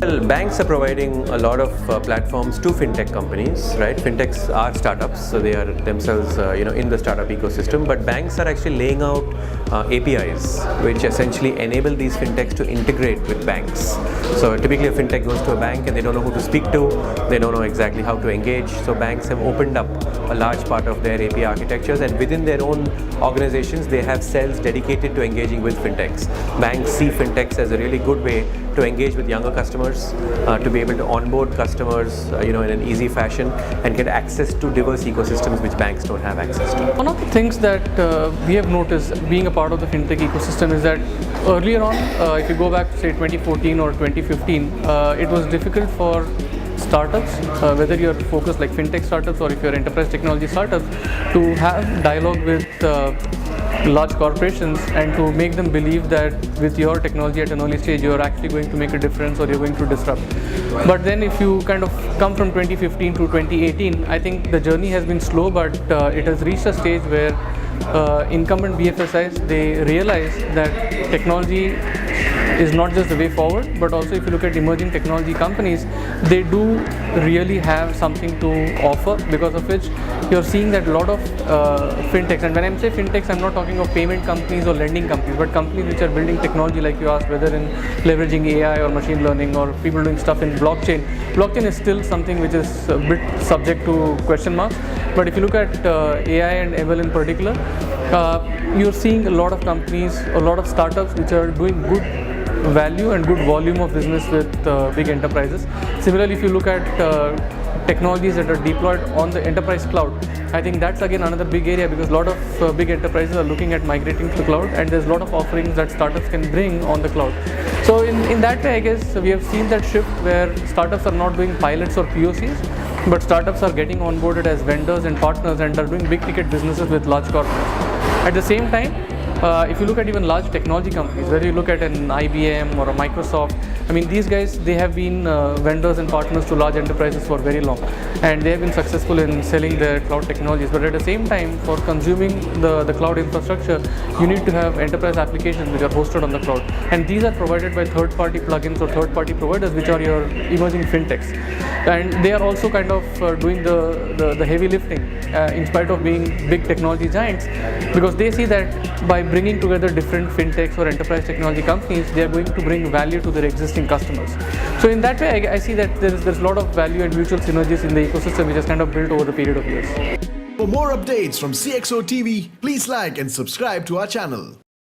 Well, banks are providing a lot of platforms to fintech companies, right? Fintechs are startups, so they are themselves, in the startup ecosystem. But banks are actually laying out APIs, which essentially enable these fintechs to integrate with banks. So typically, a fintech goes to a bank and they don't know who to speak to, they don't know exactly how to engage. So banks have opened up a large part of their API architectures, and within their own organizations, they have cells dedicated to engaging with fintechs. Banks see fintechs as a really good way to engage with younger customers, to be able to onboard customers, in an easy fashion, and get access to diverse ecosystems which banks don't have access to. One of the things that we have noticed being a part of the fintech ecosystem is that earlier on, if you go back to say 2014 or 2015, it was difficult for startups, whether you're focused like fintech startups or if you're enterprise technology startups, to have dialogue with large corporations and to make them believe that with your technology at an early stage you're actually going to make a difference or you're going to disrupt. But then if you kind of come from 2015 to 2018, I think the journey has been slow, but it has reached a stage where incumbent BFSIs, they realize that technology is not just the way forward, but also if you look at emerging technology companies, they do really have something to offer, because of which you're seeing that a lot of fintechs, and when I say fintechs, I'm not talking of payment companies or lending companies, but companies which are building technology, like you asked, whether in leveraging AI or machine learning or people doing stuff in blockchain. Blockchain is still something which is a bit subject to question marks, but if you look at AI and ML in particular, you're seeing a lot of companies, a lot of startups which are doing good value and good volume of business with big enterprises. Similarly, if you look at technologies that are deployed on the enterprise cloud, I think that's again another big area, because a lot of big enterprises are looking at migrating to the cloud, and there's a lot of offerings that startups can bring on the cloud. So in that way, I guess we have seen that shift where startups are not doing pilots or POCs, but startups are getting onboarded as vendors and partners and are doing big ticket businesses with large corporates. At the same time, if you look at even large technology companies, whether you look at an IBM or a Microsoft, I mean, these guys, they have been vendors and partners to large enterprises for very long, and they have been successful in selling their cloud technologies. But at the same time, for consuming the cloud infrastructure, you need to have enterprise applications which are hosted on the cloud, and these are provided by third-party plugins or third-party providers, which are your emerging fintechs, and they are also kind of doing the heavy lifting in spite of being big technology giants, because they see that by bringing together different fintechs or enterprise technology companies, they are going to bring value to their existing customers. So in that way, I see that there's a lot of value and mutual synergies in the ecosystem which has kind of built over the period of years. For more updates from CXO TV, please like and subscribe to our channel.